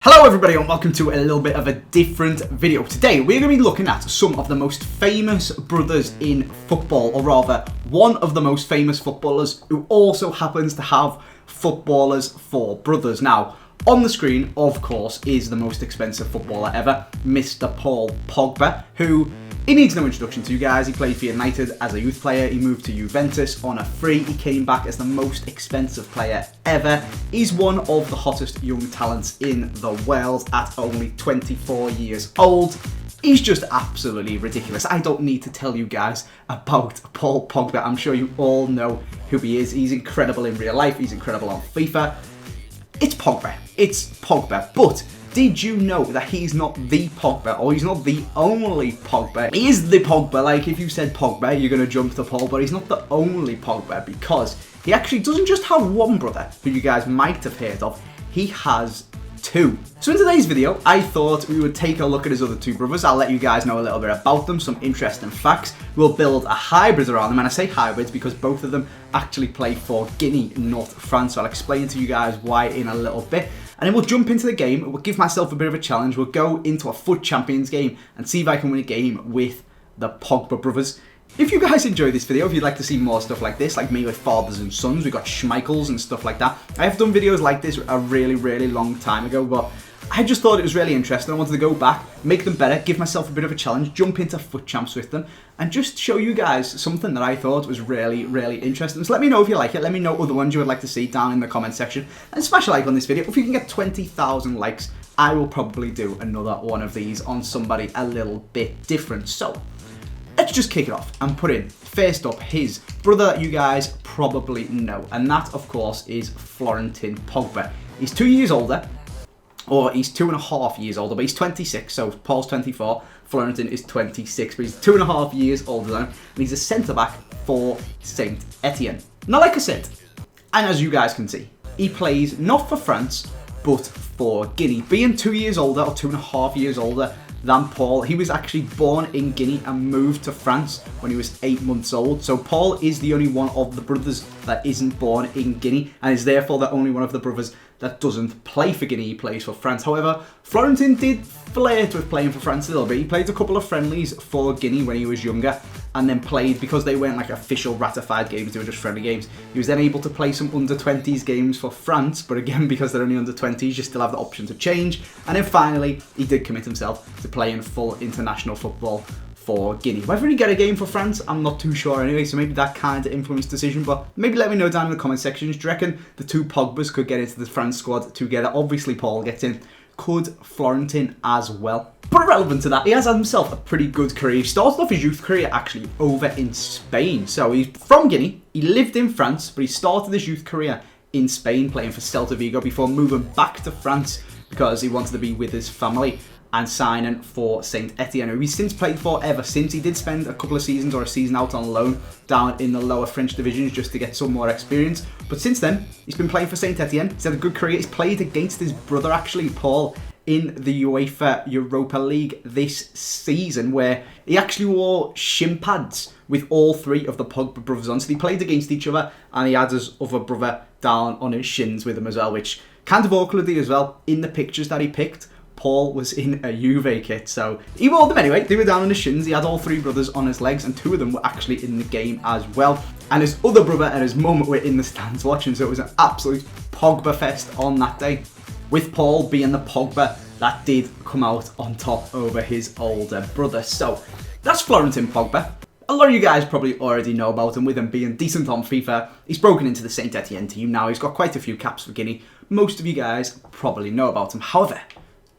Hello everybody and welcome to a little bit of a different video. Today we're going to be looking at some of the most famous brothers in football, or rather one of the most famous footballers who also happens to have footballers for brothers. Now on the screen of course is the most expensive footballer ever, Mr. Paul Pogba, who he needs no introduction to you guys. He played for United as a youth player, he moved to Juventus on a free, he came back as the most expensive player ever. He's one of the hottest young talents in the world at only 24 years old. He's just absolutely ridiculous. I don't need to tell you guys about Paul Pogba. I'm sure you all know who he is. He's incredible in real life, he's incredible on FIFA. It's Pogba, but did you know that he's not the Pogba, or he's not the only Pogba? He is the Pogba. Like, if you said Pogba, you're going to jump to Paul, but he's not the only Pogba, because he actually doesn't just have one brother, who you guys might have heard of, he has two. So in today's video, I thought we would take a look at his other two brothers. I'll let you guys know a little bit about them, some interesting facts. We'll build a hybrid around them, and I say hybrids because both of them actually play for Guinea, not France. So I'll explain to you guys why in a little bit. And then we'll jump into the game, we'll give myself a bit of a challenge, we'll go into a FUT Champions game and see if I can win a game with the Pogba brothers. If you guys enjoyed this video, if you'd like to see more stuff like this, like me with fathers and sons, we got Schmeichels and stuff like that. I have done videos like this a really long time ago, but I just thought it was really interesting. I wanted to go back, make them better, give myself a bit of a challenge, jump into FUT Champs with them, and just show you guys something that I thought was really interesting. So let me know if you like it, let me know other ones you would like to see down in the comment section, and smash a like on this video. If you can get 20,000 likes, I will probably do another one of these on somebody a little bit different. So let's just kick it off and put in, first up, his brother that you guys probably know, and that of course is Florentin Pogba. He's 2 years older, or he's 2.5 years older, but he's 26, so Paul's 24, Florentin is 26, but he's 2.5 years older than him, and he's a centre-back for Saint Etienne. Now, like I said, and as you guys can see, he plays not for France, but for Guinea. Being 2 years older, or 2.5 years older than Paul, he was actually born in Guinea and moved to France when he was 8 months old. So Paul is the only one of the brothers that isn't born in Guinea, and is therefore the only one of the brothers that doesn't play for Guinea. He plays for France. However, Florentin did flirt with playing for France a little bit. He played a couple of friendlies for Guinea when he was younger, and then played, because they weren't like official ratified games, they were just friendly games, he was then able to play some under-20s games for France, but again, because they're only under-20s, you still have the option to change. And then finally, he did commit himself to playing full international football for Guinea. Whether he get a game for France, I'm not too sure anyway, so maybe that kind of influenced decision, but maybe let me know down in the comment sections. Do you reckon the two Pogbas could get into the France squad together? Obviously Paul gets in. Could Florentin as well? But relevant to that, he has had himself a pretty good career. He started off his youth career actually over in Spain. So he's from Guinea, he lived in France, but he started his youth career in Spain playing for Celta Vigo before moving back to France because he wanted to be with his family, and signing for Saint Etienne, who he's since played for ever since. He did spend a couple of seasons or a season out on loan down in the lower French divisions just to get some more experience. But since then, he's been playing for Saint Etienne. He's had a good career. He's played against his brother, actually, Paul, in the UEFA Europa League this season, where he actually wore shin pads with all three of the Pogba brothers on. So they played against each other, and he had his other brother down on his shins with him as well, which kind of awkwardly as well, in the pictures that he picked, Paul was in a Juve kit, so he wore them anyway. They were down on his shins. He had all three brothers on his legs, and two of them were actually in the game as well. And his other brother and his mum were in the stands watching, so it was an absolute Pogba fest on that day, with Paul being the Pogba that did come out on top over his older brother. So that's Florentin Pogba. A lot of you guys probably already know about him, with him being decent on FIFA. He's broken into the Saint Etienne team now. He's got quite a few caps for Guinea. Most of you guys probably know about him. However,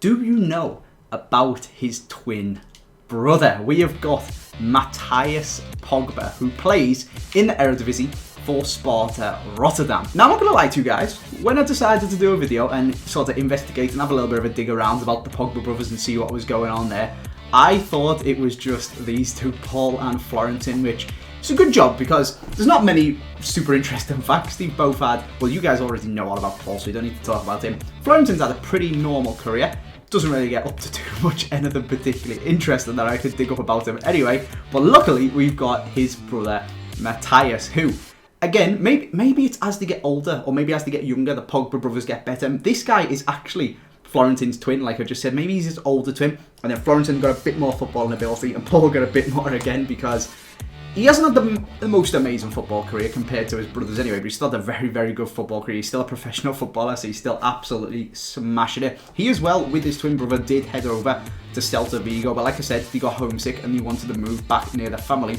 do you know about his twin brother? We have got Matthias Pogba, who plays in the Eredivisie for Sparta Rotterdam. Now, I'm not going to lie to you guys, when I decided to do a video and sort of investigate and have a little bit of a dig around about the Pogba brothers and see what was going on there, I thought it was just these two, Paul and Florentin, which is a good job because there's not many super interesting facts. They've both had, well, you guys already know all about Paul, so you don't need to talk about him. Florentin's had a pretty normal career. Doesn't really get up to too much anything particularly interesting that I could dig up about him anyway. But luckily, we've got his brother, Matthias, who, again, maybe it's as they get older, or maybe as they get younger, the Pogba brothers get better. This guy is actually Florentin's twin, like I just said. Maybe he's his older twin. And then Florentin got a bit more footballing ability, and Paul got a bit more again, because he hasn't had the most amazing football career compared to his brothers anyway, but he's still had a very, very good football career. He's still a professional footballer, so he's still absolutely smashing it. He as well, with his twin brother, did head over to Celta Vigo, but like I said, he got homesick and he wanted to move back near their family.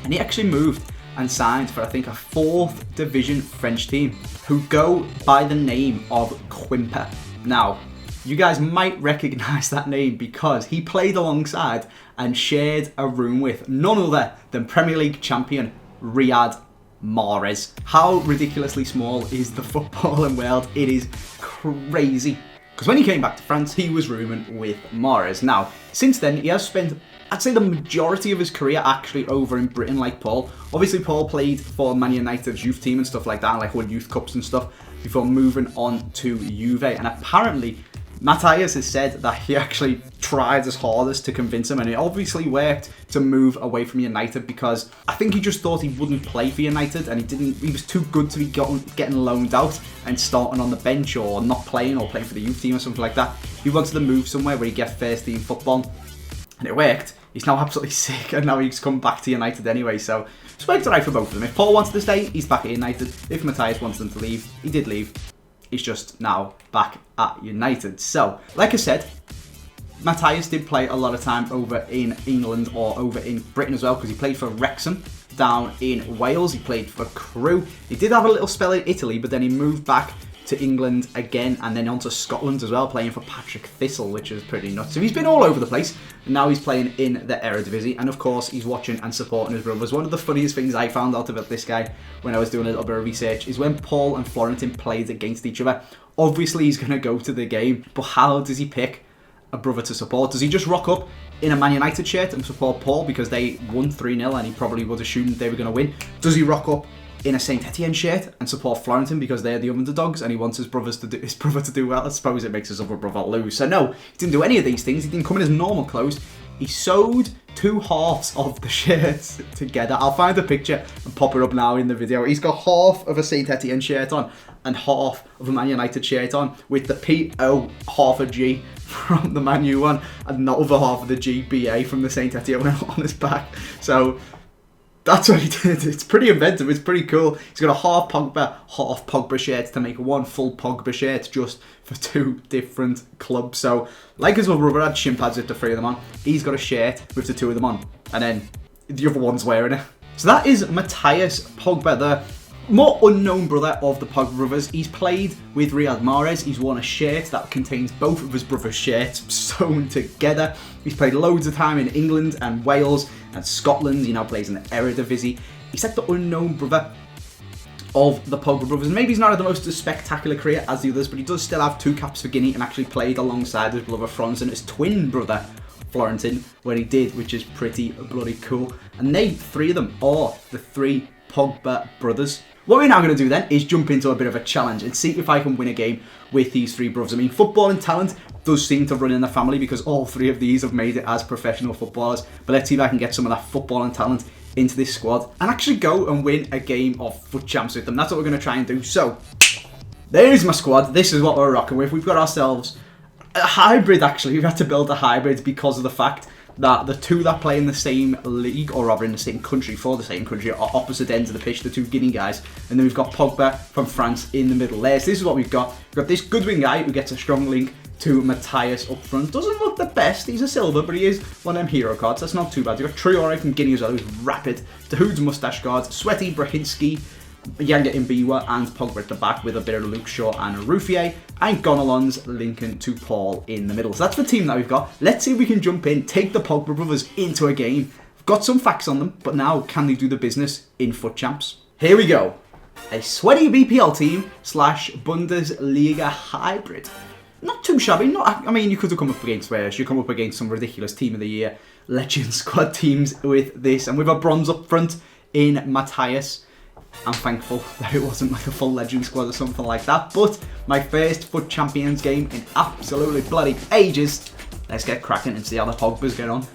And he actually moved and signed for, I think, a 4th division French team who go by the name of Quimper. Now, you guys might recognise that name because he played alongside and shared a room with none other than Premier League champion Riyad Mahrez. How ridiculously small is the footballing world? It is crazy. Because when he came back to France, he was rooming with Mahrez. Now, since then, he has spent, I'd say, the majority of his career actually over in Britain, like Paul. Obviously, Paul played for Man United's youth team and stuff like that, like won youth cups and stuff, before moving on to Juve. And apparently, Matthias has said that he actually tried his hardest to convince him, and it obviously worked, to move away from United, because I think he just thought he wouldn't play for United, and he was too good to be getting loaned out and starting on the bench, or not playing, or playing for the youth team or something like that. He wanted to move somewhere where he get first team football, and it worked. He's now absolutely sick, and now he's come back to United anyway, so it's worked alright for both of them. If Paul wanted to stay, he's back at United. If Matthias wants them to leave, he did leave. He's just now back at United. So, like I said, Matthias did play a lot of time over in England, or over in Britain as well, because he played for Wrexham down in Wales. He played for Crewe. He did have a little spell in Italy, but then he moved back to England again, and then on to Scotland as well, playing for Patrick Thistle, which is pretty nuts. So he's been all over the place, and now he's playing in the Eredivisie, and of course he's watching and supporting his brothers. One of the funniest things I found out about this guy when I was doing a little bit of research is when Paul and Florentin played against each other. Obviously he's going to go to the game, but how does he pick a brother to support? Does he just rock up in a Man United shirt and support Paul because they won 3-0 and he probably would assume they were going to win? Does he rock up in a Saint Etienne shirt and support Florentin because they're the underdogs and he wants his brother to do well? I suppose it makes his other brother lose. So no, he didn't do any of these things. He didn't come in his normal clothes. He sewed 2 halves of the shirts together. I'll find a picture and pop it up now in the video. He's got half of a Saint Etienne shirt on and half of a Man United shirt on, with the PO half a G from the Man U one and the other half of the GBA from the Saint Etienne one on his back. So that's what he did. It's pretty inventive. It's pretty cool. He's got a half Pogba shirt to make one full Pogba shirt just for 2 different clubs. So, like his other brother had shin pads with the 3 of them on, he's got a shirt with the 2 of them on, and then the other one's wearing it. So that is Matthias Pogba, the more unknown brother of the Pogba brothers. He's played with Riyad Mahrez. He's worn a shirt that contains both of his brothers' shirts sewn together. He's played loads of time in England and Wales and Scotland. He now plays in the Eredivisie. He's like the unknown brother of the Pogba brothers. Maybe he's not had the most spectacular career as the others, but he does still have 2 caps for Guinea and actually played alongside his brother Franz and his twin brother Florentin when he did, which is pretty bloody cool. And they, 3 of them, are the 3 Pogba brothers. What we're now going to do then is jump into a bit of a challenge and see if I can win a game with these 3 brothers. I mean, football and talent does seem to run in the family because all 3 of these have made it as professional footballers. But let's see if I can get some of that football and talent into this squad and actually go and win a game of foot champs with them. That's what we're going to try and do. So, there's my squad. This is what we're rocking with. We've got ourselves a hybrid, actually. We've had to build a hybrid because of the fact that the 2 that play in the same league, or rather in the same country, for the same country, are opposite ends of the pitch, the 2 Guinea guys. And then we've got Pogba from France in the middle there. So this is what we've got. We've got this Goodwin guy who gets a strong link to Matthias up front. Doesn't look the best. He's a silver, but he is one of them hero cards. That's not too bad. You've got Traore from Guinea as well, who's rapid. Dahoud's moustache guards. Sweaty Brahinski, Yanga Imbiwa, and Pogba at the back with a bit of Luke Shaw and Ruffier. And Gonalons linking to Paul in the middle. So that's the team that we've got. Let's see if we can jump in, take the Pogba brothers into a game. We've got some facts on them, but now can they do the business in Foot Champs? Here we go. A sweaty BPL team / Bundesliga hybrid. Not too shabby. I mean, you could have come up against worse. You come up against some ridiculous Team of the Year Legend Squad teams with this. And with a bronze up front in Matthias. I'm thankful that it wasn't like a full Legend Squad or something like that. But my first Foot Champions game in absolutely bloody ages. Let's get cracking and see how the Pogbas get on.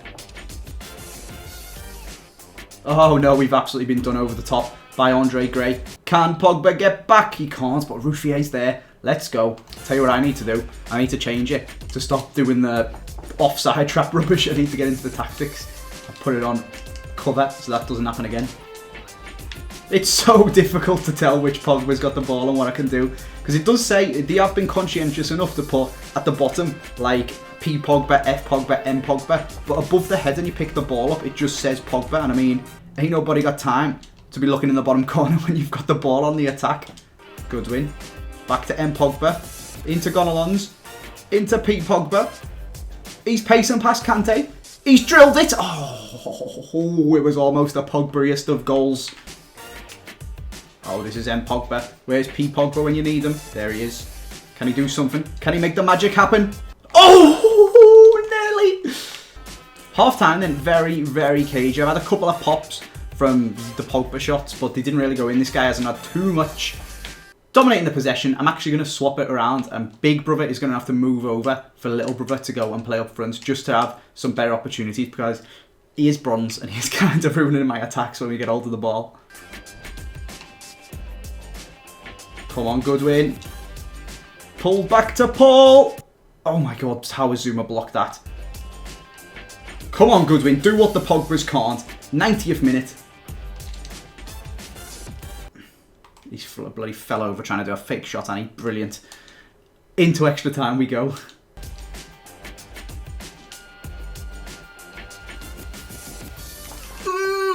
Oh no, we've absolutely been done over the top by Andre Gray. Can Pogba get back? He can't, but Ruffier's there. Let's go. Tell you what I need to do. I need to change it to stop doing the offside trap rubbish. I need to get into the tactics. I'll put it on cover so that doesn't happen again. It's so difficult to tell which Pogba's got the ball and what I can do. Because it does say, they have been conscientious enough to put at the bottom, like, P Pogba, F Pogba, M Pogba. But above the head and you pick the ball up, it just says Pogba. And I mean, ain't nobody got time to be looking in the bottom corner when you've got the ball on the attack. Good win. Back to M Pogba. Into Gonalons. Into P Pogba. He's pacing past Kante. He's drilled it. Oh, it was almost a Pogba-iest of goals. Oh, this is M Pogba. Where's P Pogba when you need him? There he is. Can he do something? Can he make the magic happen? Oh, nearly. Half time then, very, very cagey. I've had a couple of pops from the Pogba shots, but they didn't really go in. This guy hasn't had too much dominating the possession. I'm actually going to swap it around, and big brother is going to have to move over for little brother to go and play up front just to have some better opportunities, because he is bronze and he's kind of ruining my attacks when we get hold of the ball. Come on, good win. Pull back to Paul. Oh my god, how has Zuma blocked that? Come on, Goodwin, do what the Pogbas can't. 90th minute. He bloody fell over trying to do a fake shot, and he brilliant. Into extra time we go.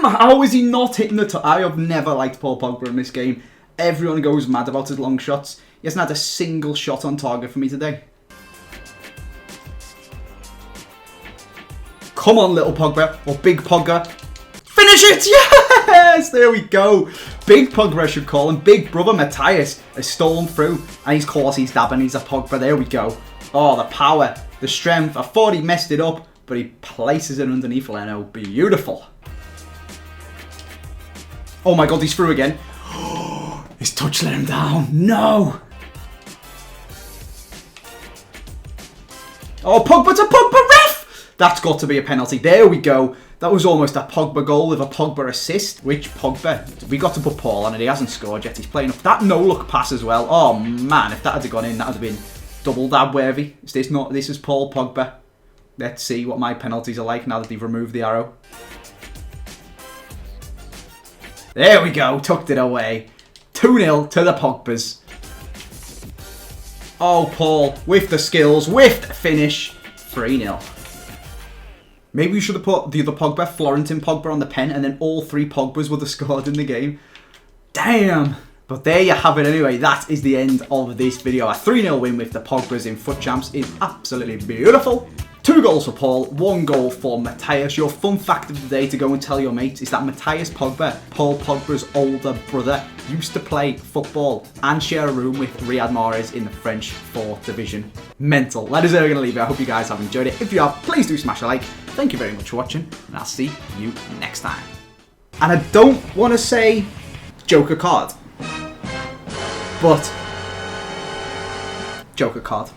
How is he not hitting the top? I have never liked Paul Pogba in this game. Everyone goes mad about his long shots. He hasn't had a single shot on target for me today. Come on, little Pogba, or big Pogba. Finish it! Yes! There we go. Big Pogba, I should call him. Big brother Matthias has stolen through. And of course he's dabbing. He's a Pogba. There we go. Oh, the power, the strength. I thought he messed it up, but he places it underneath Leno. Beautiful. Oh my god, he's through again. His touch let him down. No! Oh, Pogba to Pogba, ref! That's got to be a penalty. There we go. That was almost a Pogba goal with a Pogba assist. Which Pogba? We got to put Paul on it. He hasn't scored yet. He's playing up. That no-look pass as well. Oh, man. If that had gone in, that would have been double dab worthy. Is this not? This is Paul Pogba. Let's see what my penalties are like now that they've removed the arrow. There we go. Tucked it away. 2-0 to the Pogbas. Oh, Paul, with the skills, with the finish. 3-0. Maybe we should have put the other Pogba, Florentin Pogba, on the pen, and then all three Pogbas would have scored in the game. Damn. But there you have it anyway. That is the end of this video. A 3-0 win with the Pogbas in Foot Champs is absolutely beautiful. 2 goals for Paul, 1 goal for Matthias. Your fun fact of the day to go and tell your mates is that Matthias Pogba, Paul Pogba's older brother, used to play football and share a room with Riyad Mahrez in the French 4th division. Mental. That is where we're going to leave it. I hope you guys have enjoyed it. If you have, please do smash a like. Thank you very much for watching, and I'll see you next time. And I don't want to say Joker card, but Joker card.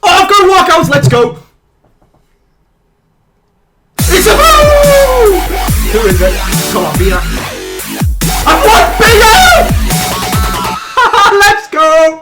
Oh, I've got walkouts, let's go! It's a move! Who is it? Colombia. I want bigger! Let's go!